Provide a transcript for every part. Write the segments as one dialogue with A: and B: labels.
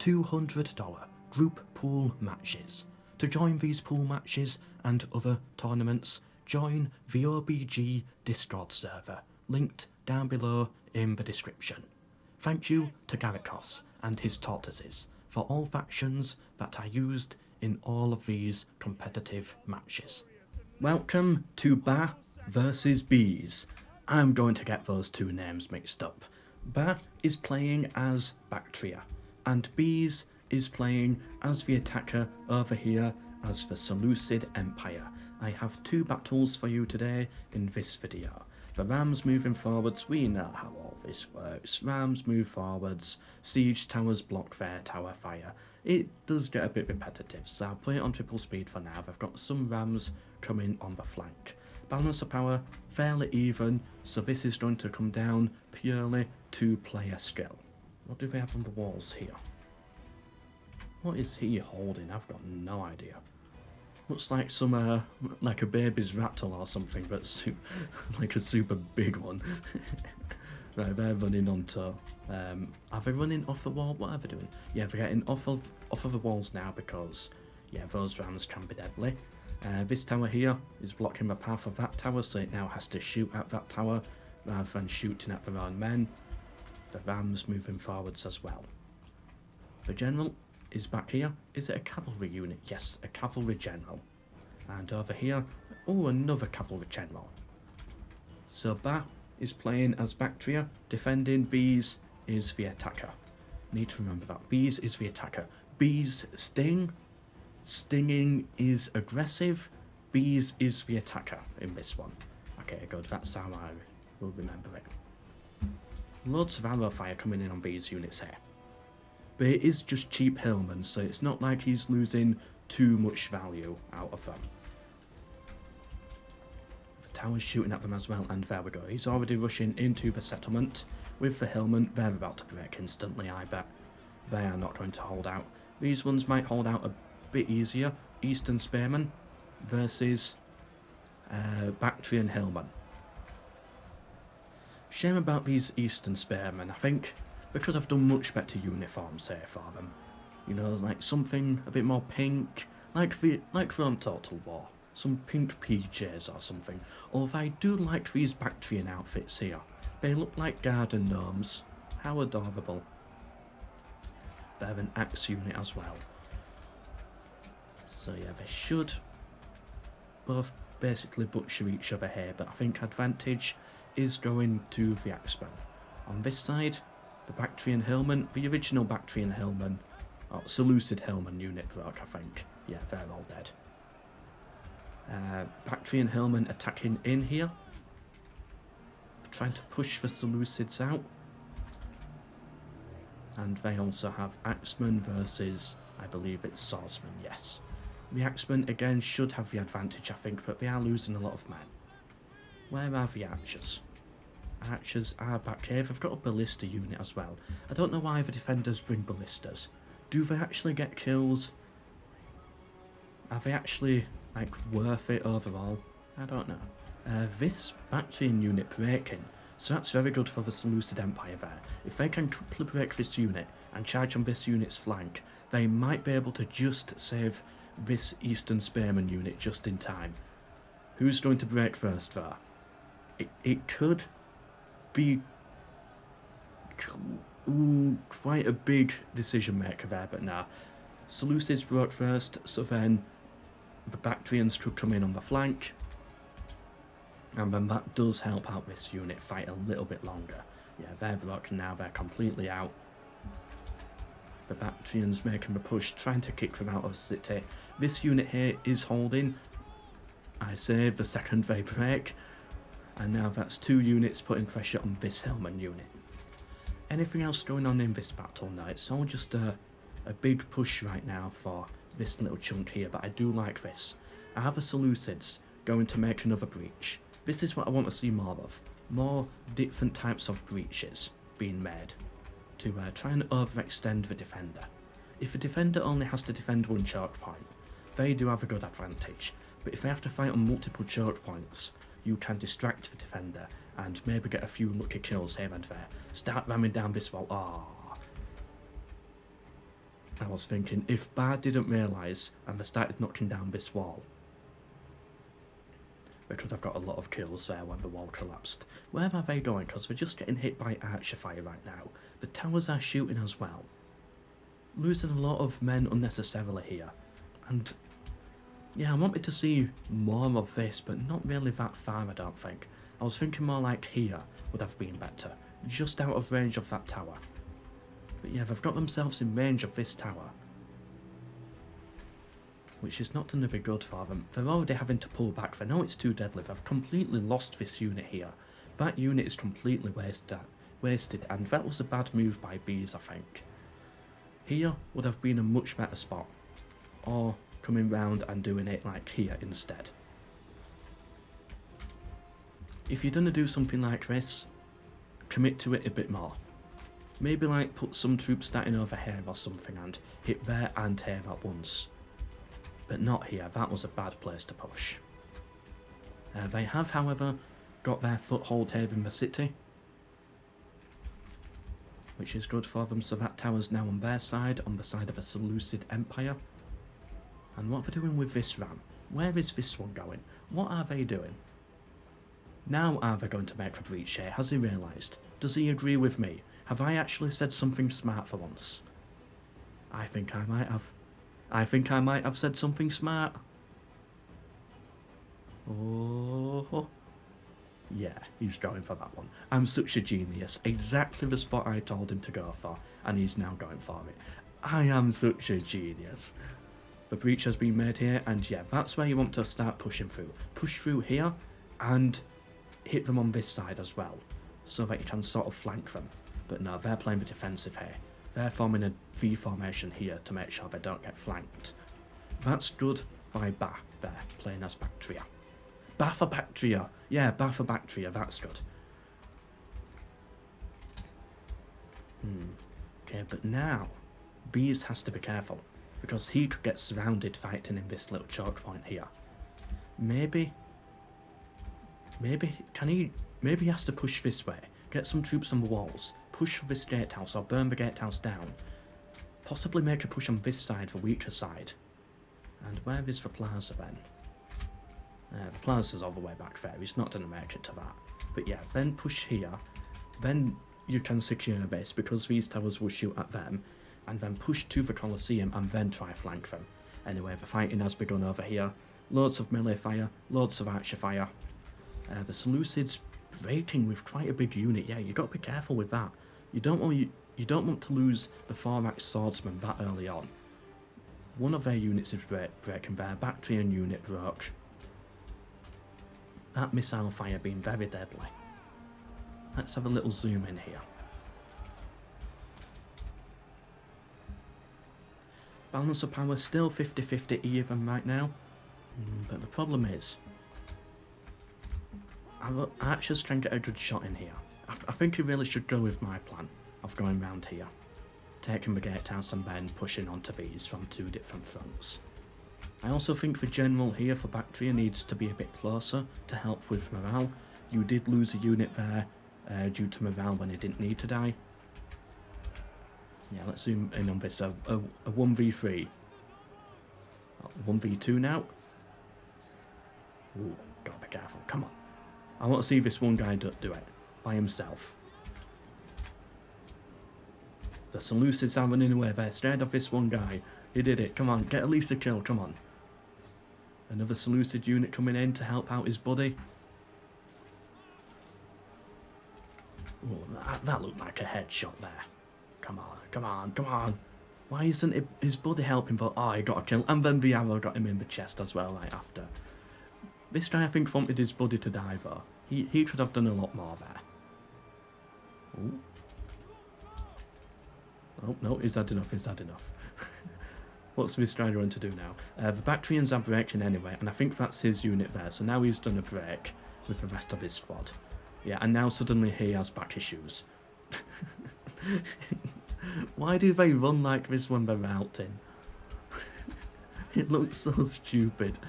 A: $200 group pool matches. To join these pool matches and other tournaments, join the OBG Discord server, linked down below in the description. Thank you to Graikos and his Tortoises for all factions that are used in all of these competitive matches. Welcome to Ba versus Bees. I'm going to get those two names mixed up. Ba is playing as Bactria, and Bees is playing as the attacker over here as the Seleucid Empire. I have two battles for you today in this video. The rams moving forwards, we know how all this works. Rams move forwards, siege towers block their tower fire. It does get a bit repetitive, so I'll play it on triple speed for now. I've got some rams coming on the flank. Balance of power, fairly even, so this is going to come down purely to player skill. What do they have on the walls here? What is he holding? I've got no idea. Looks like some, like a baby's rattle or something, but like a super big one. Right, they're running onto, are they running off the wall? What are they doing? Yeah, they're getting off of the walls now because, yeah, those rams can be deadly. This tower here is blocking the path of that tower, so it now has to shoot at that tower rather than shooting at their own men. The rams moving forwards as well. The general is back here. Is it a cavalry unit? Yes, a cavalry general. And over here, oh, another cavalry general. So Ba is playing as Bactria, defending. Bees is the attacker. Need to remember that. Bees is the attacker. Bees sting. Stinging is aggressive. Bees is the attacker in this one. Okay, good. That's how I will remember it. Loads of arrow fire coming in on these units here. But it is just cheap hillmen, so it's not like he's losing too much value out of them. The tower's shooting at them as well, and there we go. He's already rushing into the settlement with the hillmen. They're about to break instantly, I bet. They are not going to hold out. These ones might hold out a bit easier. Eastern Spearmen versus Bactrian hillmen. Shame about these Eastern Spearmen. I think because I've done much better uniforms here for them. You know, like something a bit more pink, like from Total War. Some pink PJs or something. Although I do like these Bactrian outfits here. They look like garden gnomes. How adorable. They're an axe unit as well. So yeah, they should both basically butcher each other here, but I think advantage is going to the axemen. On this side, the Bactrian hillmen, the original Bactrian hillmen, or Seleucid hillmen unit broke, I think. Yeah, they're all dead. Bactrian hillmen attacking in here, trying to push the Seleucids out. And they also have axemen versus, I believe it's swordsmen, yes. The axemen again should have the advantage, I think, but they are losing a lot of men. Where are the archers? Archers are back here. They've got a ballista unit as well. I don't know why the defenders bring ballistas. Do they actually get kills? Are they actually, like, worth it overall? I don't know. This Bactrian unit breaking, so that's very good for the Seleucid Empire there. If they can quickly break this unit and charge on this unit's flank, they might be able to just save this Eastern Spearman unit just in time. Who's going to break first there? It could be quite a big decision maker there, but nah. Seleucids broke first, so then the Bactrians could come in on the flank, and then that does help out this unit fight a little bit longer. Yeah, they're broken now, they're completely out. The Bactrians making the push, trying to kick them out of the city. This unit here is holding. I say the second they break. And now that's two units putting pressure on this hillman unit. Anything else going on in this battle? No, it's all just a big push right now for this little chunk here, but I do like this. I have the Seleucids going to make another breach. This is what I want to see more of. More different types of breaches being made to try and overextend the defender. If the defender only has to defend one choke point, they do have a good advantage, but if they have to fight on multiple choke points, you can distract the defender and maybe get a few lucky kills here and there. Start ramming down this wall. I was thinking, if Bar didn't realise and they started knocking down this wall, because I've got a lot of kills there when the wall collapsed. Where are they going? Because they're just getting hit by archer fire right now. The towers are shooting as well. Losing a lot of men unnecessarily here. And yeah, I wanted to see more of this, but not really that far, I don't think. I was thinking more like here would have been better, just out of range of that tower. But yeah, they've got themselves in range of this tower, which is not going to be good for them. They're already having to pull back. They know it's too deadly. They've completely lost this unit here. That unit is completely wasted, and that was a bad move by bees, I think. Here would have been a much better spot, or coming round and doing it like here instead. If you're going to do something like this, commit to it a bit more. Maybe like put some troops starting over here or something and hit there and here at once. But not here, that was a bad place to push. They have, however, got their foothold here in the city, which is good for them, so that tower's now on their side, on the side of the Seleucid Empire. And what they're doing with this ram? Where is this one going? What are they doing? Now are they going to make the breach here? Has he realised? Does he agree with me? Have I actually said something smart for once? I think I might have. I think I might have said something smart. Oh. Yeah, he's going for that one. I'm such a genius. Exactly the spot I told him to go for, and he's now going for it. I am such a genius. The breach has been made here, and yeah, that's where you want to start pushing through. Push through here, and hit them on this side as well, so that you can sort of flank them. But no, they're playing the defensive here. They're forming a V formation here to make sure they don't get flanked. That's good by Ba there, playing as Bactria. Ba for Bactria! Yeah, Ba for Bactria, that's good. Okay, but now, Bees has to be careful, because he could get surrounded fighting in this little choke point here. Maybe he has to push this way, get some troops on the walls, push for this gatehouse or burn the gatehouse down, possibly make a push on this side, the weaker side. And where is the plaza then? The plaza's all the way back there, he's not going to make it to that. But yeah, then push here, then you can secure a base because these towers will shoot at them, and then push to the Colosseum and then try flank them. Anyway, the fighting has begun over here. Loads of melee fire, loads of archer fire. The Seleucids breaking with quite a big unit. Yeah, you got to be careful with that. You don't want to lose the 4-axe swordsman that early on. One of their units is breaking. Their Bactrian unit broke. That missile fire being very deadly. Let's have a little zoom in here. Balance of power still 50-50 even right now. But the problem is, our archers can get a good shot in here. I think he really should go with my plan of going round here, taking the gatehouse and then pushing onto these from 2 different fronts. I also think the general here for Bactria needs to be a bit closer to help with morale. You did lose a unit there due to morale when he didn't need to die. Yeah, let's zoom in on this. A 1v3. 1v2 now. Ooh, gotta be careful. Come on. I want to see this one guy do it by himself. The Seleucids are running away. They're scared of this one guy. He did it. Come on, get at least a kill. Come on. Another Seleucid unit coming in to help out his buddy. Oh, that looked like a headshot there. Come on, come on, come on. Why isn't his buddy helping? But oh, he got a kill, and then the arrow got him in the chest as well right after. This guy, I think, wanted his buddy to die though. He could have done a lot more there. Ooh. Oh no, is that enough? Is that enough? What's this guy going to do now? The Bactrians are breaking anyway, and I think that's his unit there. So now he's done a break with the rest of his squad. Yeah, and now suddenly he has back issues. Why do they run like this when they're routing? It looks so stupid.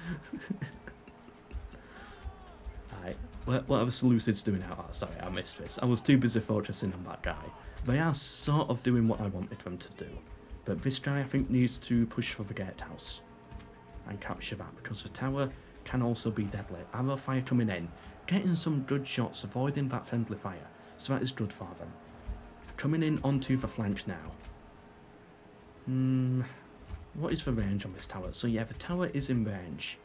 A: Right, what are the Seleucids doing now? Oh, sorry, I missed this. I was too busy focusing on that guy. They are sort of doing what I wanted them to do. But this guy, I think, needs to push for the gatehouse and capture that, because the tower can also be deadly. Arrow fire coming in, getting some good shots, avoiding that friendly fire, so that is good for them. Coming in onto the flank now. What is the range on this tower? So yeah, the tower is in range.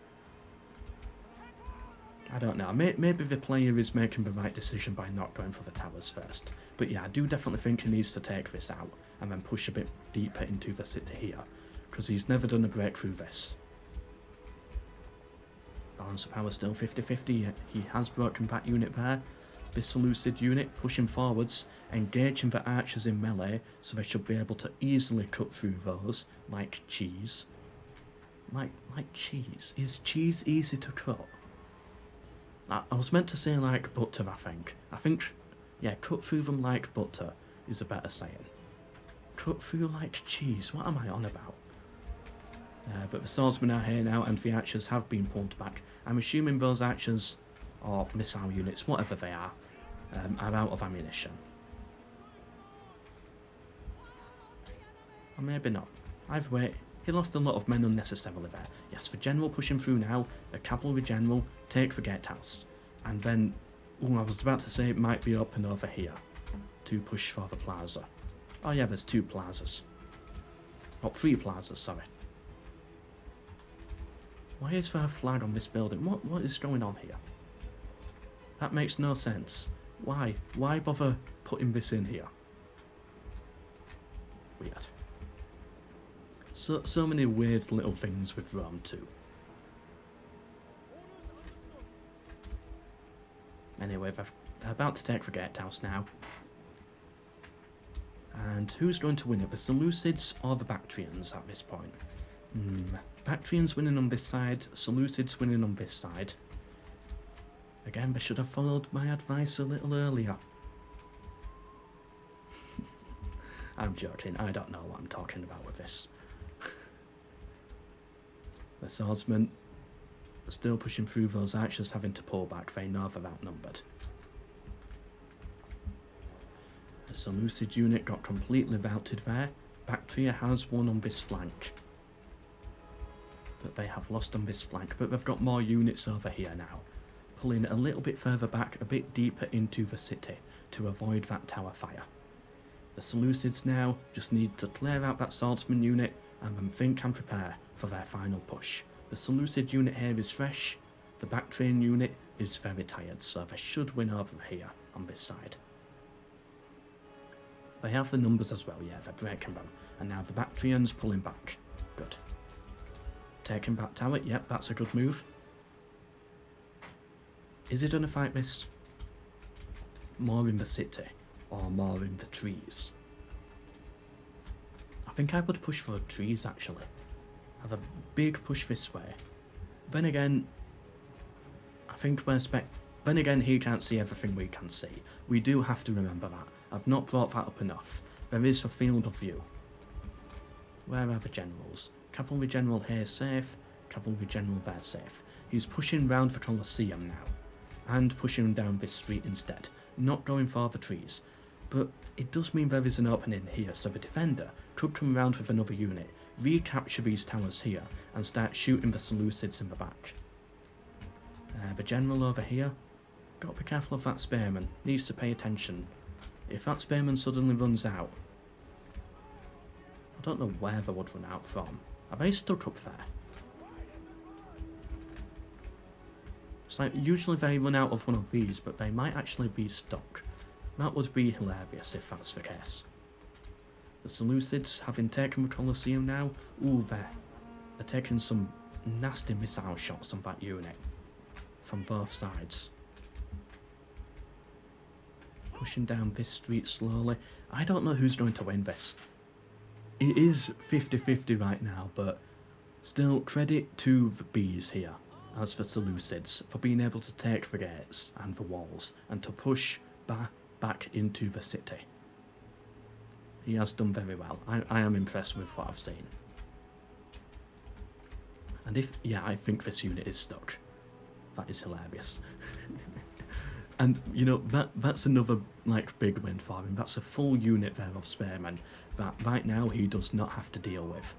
A: I don't know, maybe the player is making the right decision by not going for the towers first. But yeah, I do definitely think he needs to take this out and then push a bit deeper into the city here, because he's never done a break through this. Balance of power still 50-50, he has broken that unit there. This Seleucid unit pushing forwards, engaging the archers in melee, so they should be able to easily cut through those, like cheese. Like cheese? Is cheese easy to cut? I was meant to say like butter, I think. Yeah, cut through them like butter is a better saying. Cut through like cheese, what am I on about? But the swordsmen are here now, and the archers have been pulled back. I'm assuming those archers, or missile units, whatever they are out of ammunition. Or maybe not. Either way, he lost a lot of men unnecessarily there. Yes, the general pushing through now, the cavalry general, take the gatehouse. And then, I was about to say it might be open over here to push for the plaza. Oh yeah, there's 2 plazas. Oh, 3 plazas, sorry. Why is there a flag on this building? What is going on here? That makes no sense. Why? Why bother putting this in here? Weird. So many weird little things with Rome too. Anyway, they're about to take the gatehouse now. And who's going to win it? The Seleucids or the Bactrians at this point? Bactrians winning on this side, Seleucids winning on this side. Again, they should have followed my advice a little earlier. I'm joking, I don't know what I'm talking about with this. The swordsmen are still pushing through those archers, having to pull back. They know they're outnumbered. The Seleucid unit got completely routed there. Bactria has won on this flank. But they have lost on this flank. But they've got more units over here now. Pulling a little bit further back, a bit deeper into the city to avoid that tower fire. The Seleucids now just need to clear out that swordsman unit and then think and prepare for their final push. The Seleucid unit here is fresh, the Bactrian unit is very tired, so they should win over here on this side. They have the numbers as well, yeah, they're breaking them, and now the Bactrians pulling back. Good. Taking back tower, yep, that's a good move. Is he going to fight this? More in the city, or more in the trees? I think I would push for trees actually. Have a big push this way. Then again, I think then again, he can't see everything we can see. We do have to remember that. I've not brought that up enough. There is the field of view. Where are the generals? Cavalry general here safe, cavalry general there safe. He's pushing round the Colosseum now, and pushing down this street instead, not going for the trees. But it does mean there is an opening here, so the defender could come round with another unit, recapture these towers here, and start shooting the Seleucids in the back. The general over here, got to be careful of that spearman, needs to pay attention. If that spearman suddenly runs out, I don't know where they would run out from. Are they stuck up there? It's like, usually they run out of one of these, but they might actually be stuck. That would be hilarious if that's the case. The Seleucids, having taken the Colosseum now, they're taking some nasty missile shots on that unit. From both sides. Pushing down this street slowly. I don't know who's going to win this. It is 50-50 right now, but still credit to the bees here, as for Seleucids, for being able to take the gates and the walls, and to push back into the city. He has done very well. I am impressed with what I've seen. And I think this unit is stuck. That is hilarious. And, you know, that's another, big win for him. That's a full unit there of spearmen. that right now he does not have to deal with.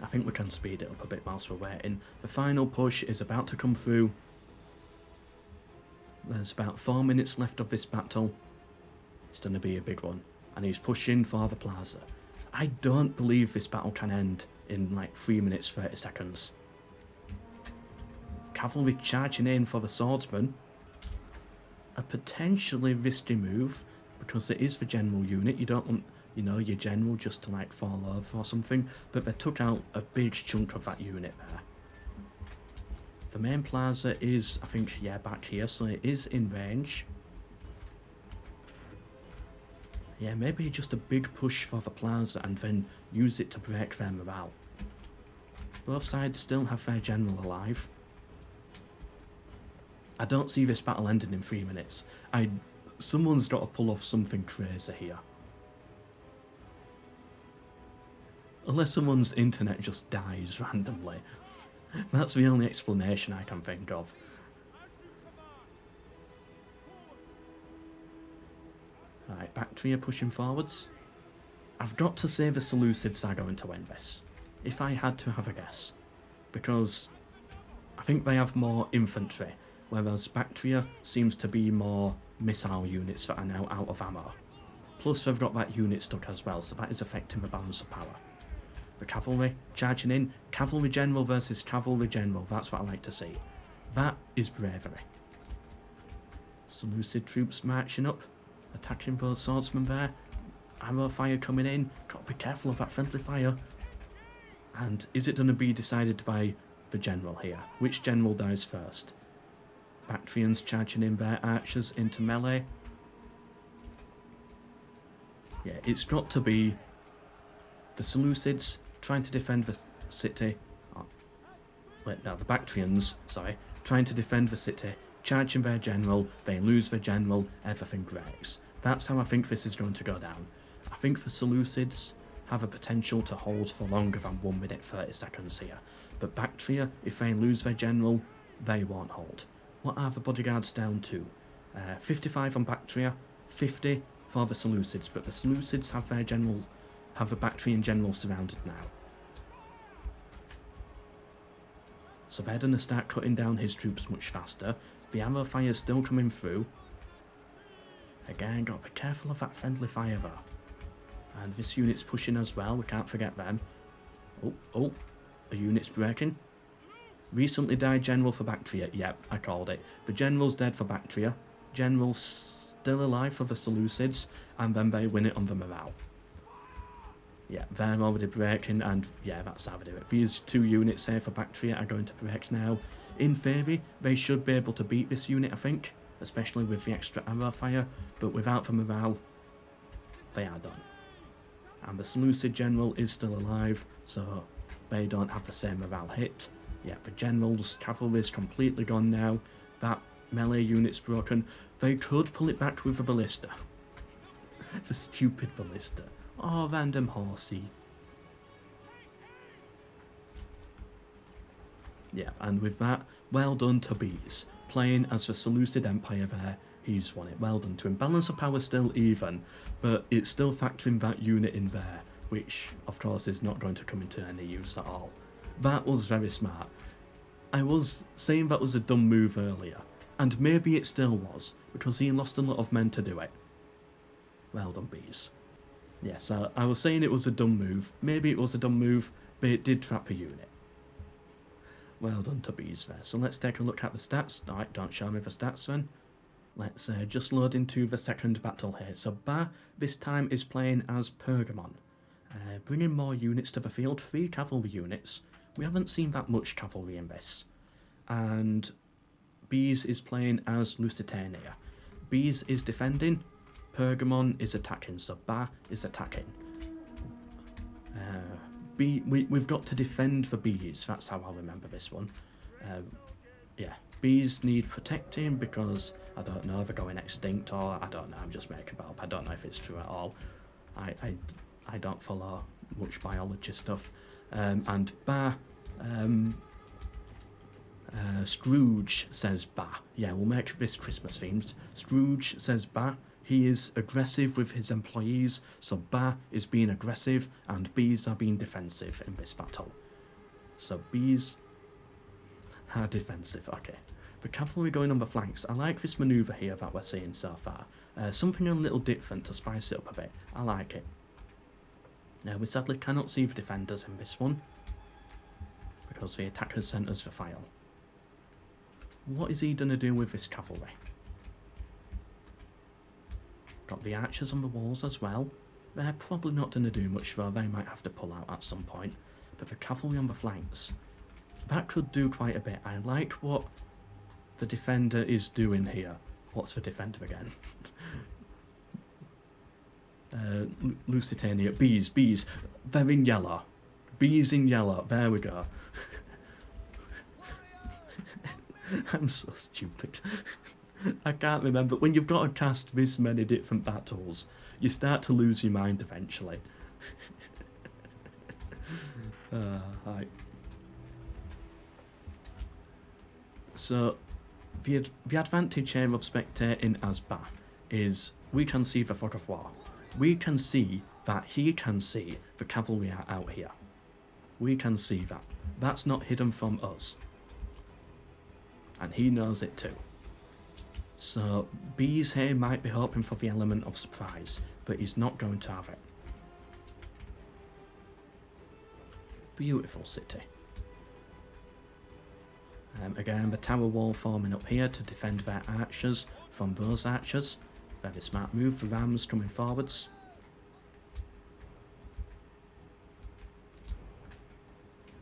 A: I think we can speed it up a bit whilst we're waiting. The final push is about to come through. There's about 4 minutes left of this battle. It's going to be a big one. And he's pushing for the plaza. I don't believe this battle can end in like 3 minutes 30 seconds. Cavalry charging in for the swordsman. A potentially risky move, because it is the general unit. You don't want, you know, your general just to like fall over or something, but they took out a big chunk of that unit there. The main plaza is, I think, yeah, back here, so it is in range. Yeah, maybe just a big push for the plaza and then use it to break their morale. Both sides still have their general alive. I don't see this battle ending in 3 minutes. Someone's got to pull off something crazy here. Unless someone's internet just dies randomly. That's the only explanation I can think of. Right, Bactria pushing forwards. I've got to say the Seleucids are going to win this, if I had to have a guess. Because I think they have more infantry, whereas Bactria seems to be more missile units that are now out of ammo. Plus they've got that unit stuck as well, so that is affecting the balance of power. The cavalry charging in, cavalry general versus cavalry general, that's what I like to see. That is bravery. Seleucid troops marching up, attacking those swordsmen there. Arrow fire coming in, got to be careful of that friendly fire. And is it going to be decided by the general here? Which general dies first? Bactrians charging in their archers into melee. Yeah, it's got to be the Seleucids trying to defend the city. Oh, wait, no, the Bactrians, sorry, trying to defend the city, charging their general, they lose their general, everything breaks. That's how I think this is going to go down. I think the Seleucids have a potential to hold for longer than 1 minute 30 seconds here. But Bactria, if they lose their general, they won't hold. What are the bodyguards down to? 55 on Bactria, 50 for the Seleucids, but the Seleucids have their general, have the Bactrian general surrounded now. So they're going to start cutting down his troops much faster. The arrow fire is still coming through. Again, got to be careful of that friendly fire though. And this unit's pushing as well, we can't forget them. Oh, a unit's breaking. Recently died general for Bactria. Yep, I called it. The general's dead for Bactria. General's still alive for the Seleucids, and then they win it on the morale. Yeah, they're already breaking, and yeah, that's how they do it. These two units here for Bactria are going to break now. In theory, they should be able to beat this unit, I think, especially with the extra arrow fire, but without the morale, they are done. And the Seleucid general is still alive, so they don't have the same morale hit. Yeah, the general's cavalry is completely gone now. That melee unit's broken. They could pull it back with a ballista. The stupid ballista. Oh, random horsey. Yeah, and with that, well done to Bees. Playing as the Seleucid Empire there, he's won it. Well done to him. Balance of power still even, but it's still factoring that unit in there, which, of course, is not going to come into any use at all. That was very smart. I was saying that was a dumb move earlier, and maybe it still was, because he lost a lot of men to do it. Well done, Bees. Yes, I was saying it was a dumb move. Maybe it was a dumb move, but it did trap a unit. Well done to Bees there. So let's take a look at the stats. Alright, don't show me the stats then. Let's just load into the second battle here. So Ba, this time, is playing as Pergamon. Bringing more units to the field, 3 cavalry units. We haven't seen that much cavalry in this. And Bees is playing as Lusitania. Bees is defending, Pergamon is attacking, so Ba is attacking. We've got to defend for Bees, that's how I'll remember this one. Yeah, Bees need protecting because, I don't know, they're going extinct, or I don't know, I'm just making that up, I don't know if it's true at all. I don't follow much biology stuff. And Ba Scrooge says bah. Yeah, we'll make this Christmas themed. Scrooge says bah. He is aggressive with his employees, so bah is being aggressive and bees are being defensive in this battle. So bees are defensive, okay. The cavalry going on the flanks. I like this manoeuvre here that we're seeing so far. Something a little different to spice it up a bit. I like it. Now we sadly cannot see the defenders in this one, because the attackers sent us the file. What is he going to do with this cavalry? Got the archers on the walls as well. They're probably not going to do much though, they might have to pull out at some point. But the cavalry on the flanks, that could do quite a bit. I like what the defender is doing here. What's the defender again? Lusitania. Bees. They're in yellow. Bees in yellow. There we go. I'm so stupid. I can't remember. When you've got to cast this many different battles, you start to lose your mind eventually. Right. So, the advantage here of spectating as Ba is we can see the fog of war. We can see that he can see the cavalry are out here. We can see that. That's not hidden from us. And he knows it too. So, Bees here might be hoping for the element of surprise, but he's not going to have it. Beautiful city. Again, the tower wall forming up here to defend their archers from those archers. Very smart move, the rams coming forwards.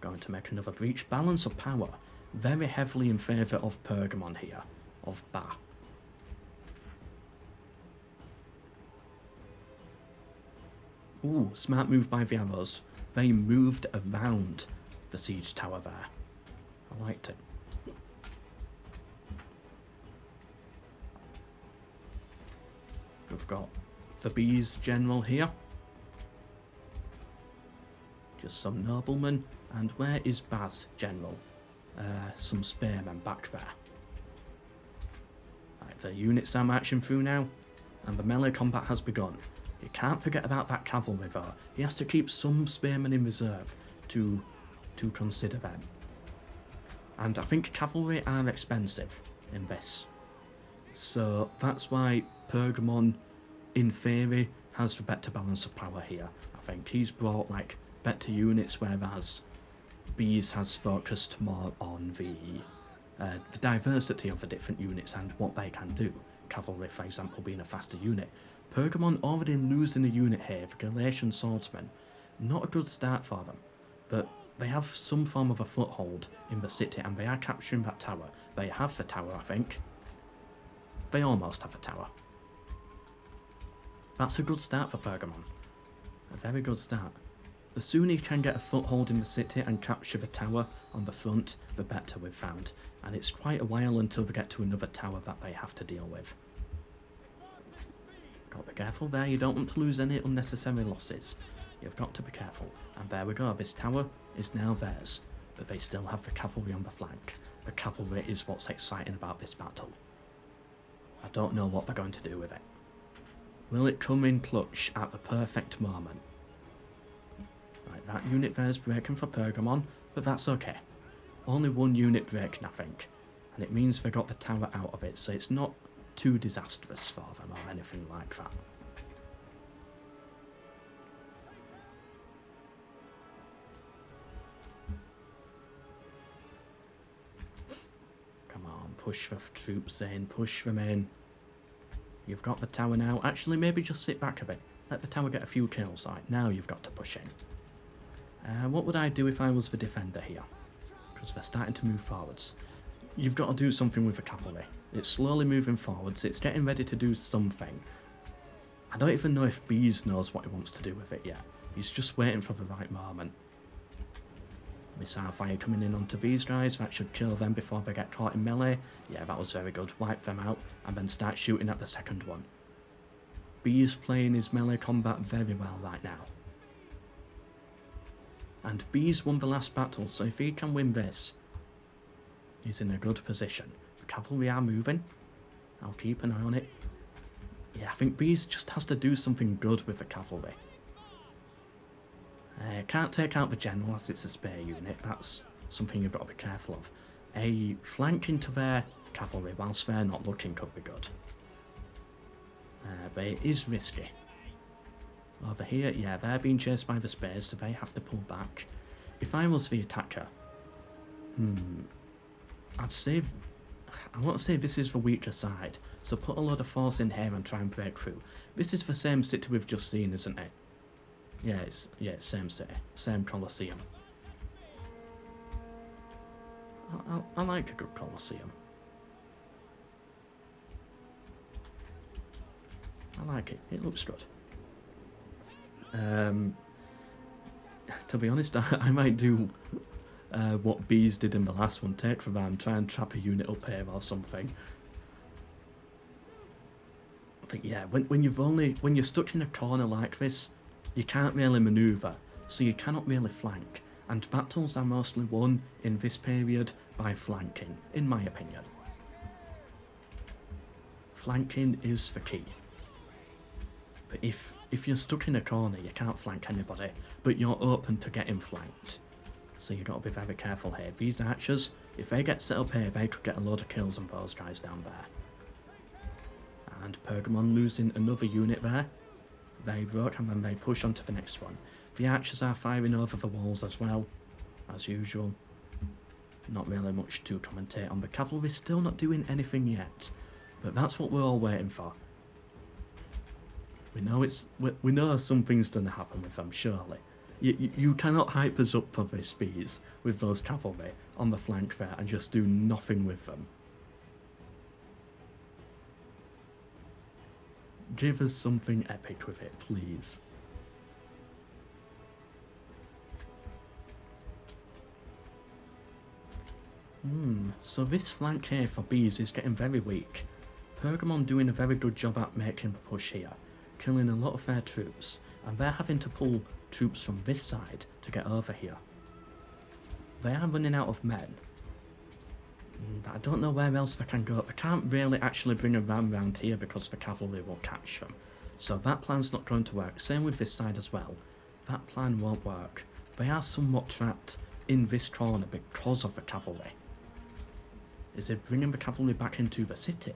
A: Going to make another breach. Balance of power. Very heavily in favour of Pergamon here, of Ba. Ooh, smart move by the arrows. They moved around the siege tower there. I liked it. We've got the Bees general here. Just some noblemen. And where is Baz general? Some spearmen back there. Right, the units are marching through now, and the melee combat has begun. You can't forget about that cavalry though. He has to keep some spearmen in reserve to consider them. And I think cavalry are expensive in this. So that's why Pergamon, in theory, has the better balance of power here. I think he's brought like better units, whereas Bees has focused more on the diversity of the different units and what they can do. Cavalry, for example, being a faster unit. Pergamon already losing a unit here, the Galatian swordsmen. Not a good start for them, but they have some form of a foothold in the city and they are capturing that tower. They have the tower, I think. They almost have the tower. That's a good start for Pergamon. A very good start. The sooner you can get a foothold in the city and capture the tower on the front, the better we've found. And it's quite a while until they get to another tower that they have to deal with. Got to be careful there, you don't want to lose any unnecessary losses. You've got to be careful. And there we go, this tower is now theirs. But they still have the cavalry on the flank. The cavalry is what's exciting about this battle. I don't know what they're going to do with it. Will it come in clutch at the perfect moment? Right, that unit there is breaking for Pergamon, but that's okay. Only one unit breaking, I think. And it means they got the tower out of it, so it's not too disastrous for them or anything like that. Come on, push the troops in, push them in. You've got the tower now. Actually, maybe just sit back a bit. Let the tower get a few kills. Right, now you've got to push in. What would I do if I was the defender here? Because they're starting to move forwards. You've got to do something with the cavalry. It's slowly moving forwards. It's getting ready to do something. I don't even know if Bees knows what he wants to do with it yet. He's just waiting for the right moment. Missile fire coming in onto these guys. That should kill them before they get caught in melee. Yeah, that was very good. Wipe them out and then start shooting at the second one. Bees playing his melee combat very well right now. And Bees won the last battle, so if he can win this, He's in a good position. The cavalry are moving. I'll keep an eye on it. Yeah, I think Bees just has to do something good with the cavalry. Can't take out the general as it's a spare unit. That's something you've got to be careful of. A flank into their cavalry whilst they're not looking could be good. But it is risky. Over here, yeah, they're being chased by the spares, so they have to pull back. If I was the attacker, I'd say, I want to say this is the weaker side, so put a lot of force in here and try and break through. This is the same city we've just seen, isn't it? Yeah, it's same city, same Colosseum. I like a good Colosseum. I like it. It looks good. To be honest, I might do what Bees did in the last one. Take the van, try and trap a unit up here or something. But yeah, when you're stuck in a corner like this, you can't really manoeuvre, so you cannot really flank. And battles are mostly won in this period by flanking, in my opinion. Flanking is the key. But if you're stuck in a corner, you can't flank anybody, but you're open to getting flanked. So you've got to be very careful here. These archers, if they get set up here, they could get a load of kills on those guys down there. And Pergamon losing another unit there. They broke and then they push on to the next one. The archers are firing over the walls as well, as usual. Not really much to commentate on. The cavalry's still not doing anything yet, but that's what we're all waiting for. We know something's going to happen with them, surely. You cannot hype us up for this Bees with those cavalry on the flank there and just do nothing with them. Give us something epic with it, please. So this flank here for Bees is getting very weak. Pergamon doing a very good job at making the push here, killing a lot of their troops, and they're having to pull troops from this side to get over here. They are running out of men, but I don't know where else they can go. They can't really actually bring a ram round here because the cavalry will catch them. So that plan's not going to work. Same with this side as well. That plan won't work. They are somewhat trapped in this corner because of the cavalry. Is it bringing the cavalry back into the city?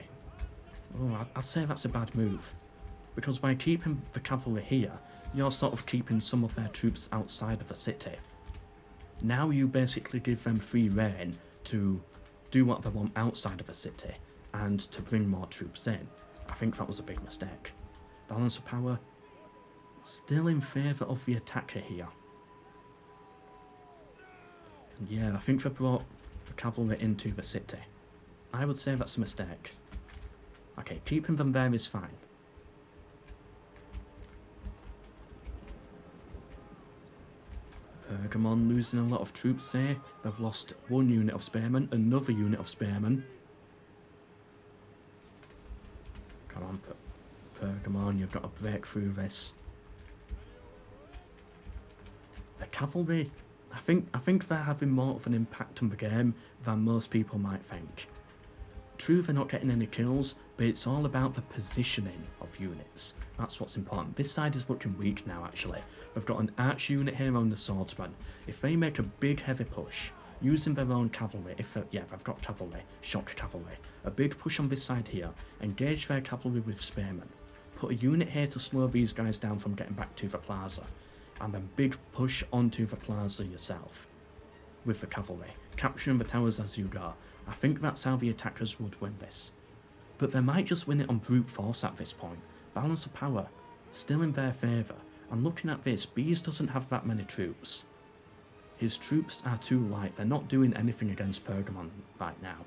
A: Oh, I'd say that's a bad move. Because by keeping the cavalry here, you're sort of keeping some of their troops outside of the city. Now you basically give them free rein to do what they want outside of the city, and to bring more troops in. I think that was a big mistake. Balance of power, still in favour of the attacker here. And yeah, I think they brought the cavalry into the city. I would say that's a mistake. Okay, keeping them there is fine. Pergamon losing a lot of troops here. They've lost one unit of spearmen, another unit of spearmen. Come on, Pergamon, you've got to break through this. The cavalry, I think they're having more of an impact on the game than most people might think. True, they're not getting any kills, but it's all about the positioning of units. That's what's important. This side is looking weak now, actually. We've got an arch unit here on the swordsman. If they make a big heavy push, using their own cavalry, they've got cavalry, shock cavalry, a big push on this side here, engage their cavalry with spearmen, put a unit here to slow these guys down from getting back to the plaza, and then big push onto the plaza yourself with the cavalry, capturing the towers as you go. I think that's how the attackers would win this. But they might just win it on brute force at this point. Balance of power, still in their favour. And looking at this, Bees doesn't have that many troops. His troops are too light. They're not doing anything against Pergamon right now.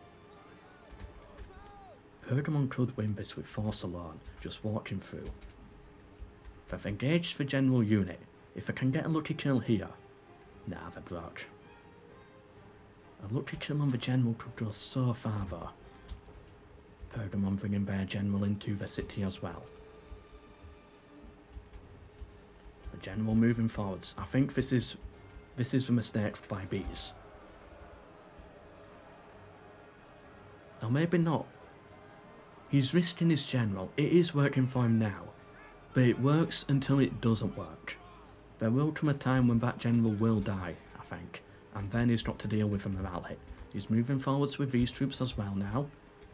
A: Pergamon could win this with force alone, just walking through. They've engaged the general unit. If they can get a lucky kill here... Nah, they're broke. A lucky kill on the general could go so far though. Pergamon bringing their general into the city as well. The general moving forwards. I think this is the mistake by Bees. Or maybe not. He's risking his general. It is working for him now. But it works until it doesn't work. There will come a time when that general will die, I think. And then he's got to deal with a morale. He's moving forwards with these troops as well now.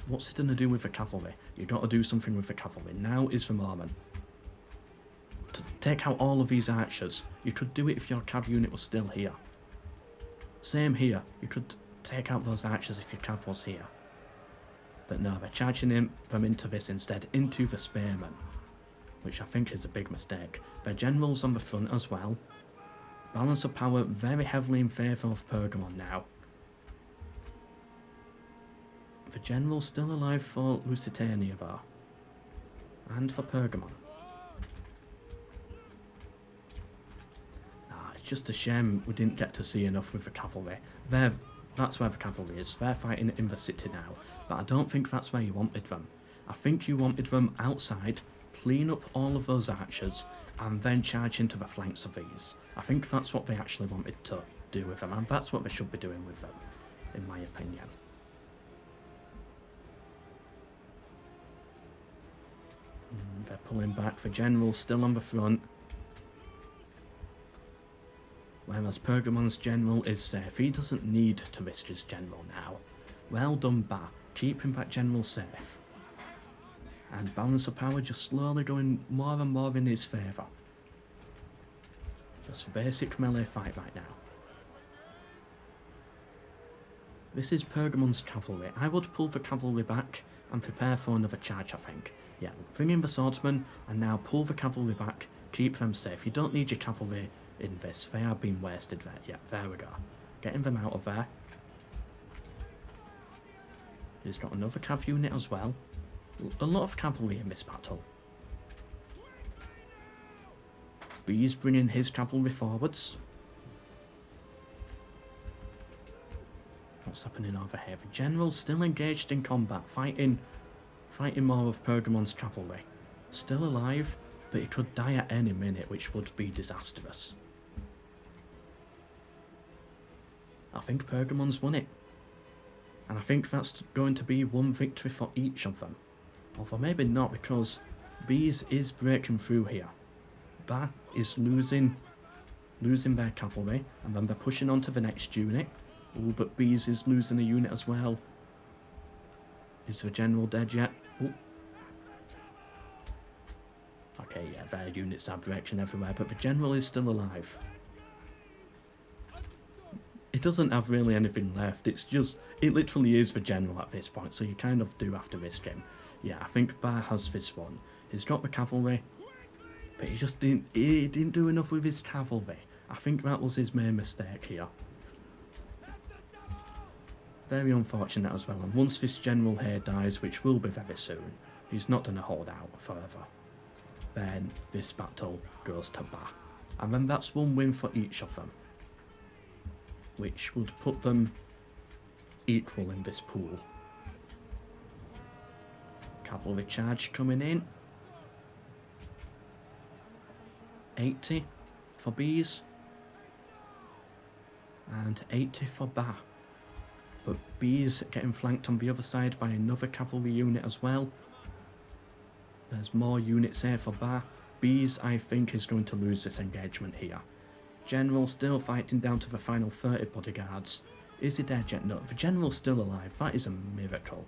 A: What's he going to do with the cavalry? You've got to do something with the cavalry. Now is the moment. To take out all of these archers. You could do it if your cav unit was still here. Same here. You could take out those archers if your cav was here. But no, they're charging them into this instead, into the spearmen. Which I think is a big mistake. Their generals on the front as well. Balance of power very heavily in favour of Pergamon now. The general's still alive for Lusitania though. And for Pergamon. It's just a shame we didn't get to see enough with the cavalry. That's where the cavalry is. They're fighting in the city now. But I don't think that's where you wanted them. I think you wanted them outside, clean up all of those archers, and then charge into the flanks of these. I think that's what they actually wanted to do with them, and that's what they should be doing with them, in my opinion. They're pulling back. The general's still on the front. Whereas Pergamon's general is safe. He doesn't need to risk his general now. Well done, Ba. Keeping that general safe. And balance of power just slowly going more and more in his favour. Just a basic melee fight right now. This is Pergamon's cavalry. I would pull the cavalry back and prepare for another charge, I think. Yeah, bring in the swordsmen and now pull the cavalry back. Keep them safe. You don't need your cavalry in this. They are being wasted there. Yeah, there we go. Getting them out of there. He's got another cav unit as well. A lot of cavalry in this battle. B's bringing his cavalry forwards. What's happening over here? The general's still engaged in combat, fighting more of Pergamon's cavalry. Still alive, but he could die at any minute, which would be disastrous. I think Pergamon's won it. And I think that's going to be one victory for each of them. Although maybe not, because B's is breaking through here. Ba is losing their cavalry, and then they're pushing on to the next unit. Oh, but B's is losing a unit as well. Is the general dead yet? Ooh. Okay, yeah, their units are breaking everywhere, but the general is still alive. It doesn't have really anything left. It literally is the general at this point, so you kind of do have to risk him. Yeah, I think Ba has this one. He's got the cavalry, but he didn't do enough with his cavalry. I think that was his main mistake here. Very unfortunate as well, and once this general here dies, which will be very soon, he's not going to hold out forever. Then this battle goes to Ba. And then that's one win for each of them, which would put them equal in this pool. Cavalry charge coming in. 80 for B's. And 80 for Ba. But B's getting flanked on the other side by another cavalry unit as well. There's more units here for Ba. B's, I think, is going to lose this engagement here. General still fighting down to the final 30 bodyguards. Is he dead yet? No, the general's still alive. That is a miracle.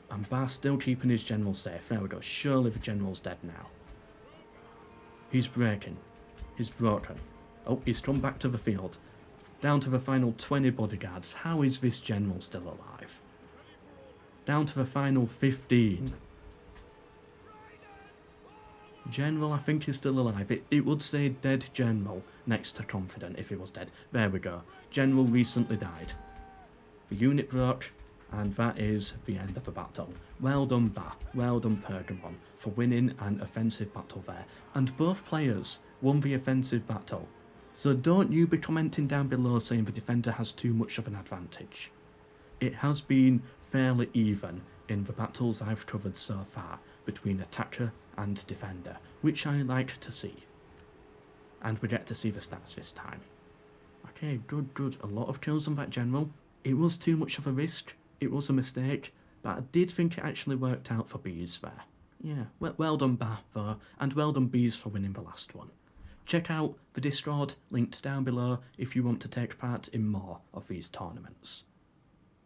A: And Ba still keeping his general safe. There we go. Surely the general's dead now. He's breaking. He's broken. Oh, he's come back to the field. Down to the final 20 bodyguards. How is this general still alive? Down to the final 15. General, I think, is still alive. It would say dead general next to confident if he was dead. There we go. General recently died. The unit broke, and that is the end of the battle. Well done, Ba. Well done, Pergamon, for winning an offensive battle there. And both players won the offensive battle. So don't you be commenting down below saying the defender has too much of an advantage. It has been fairly even in the battles I've covered so far between attacker and defender, which I like to see. And we get to see the stats this time. Okay, good. A lot of kills on that general. It was too much of a risk, It was a mistake, but I did think it actually worked out for Bees there. Yeah, well done Bath though, and well done Bees for winning the last one. Check out the Discord linked down below if you want to take part in more of these tournaments.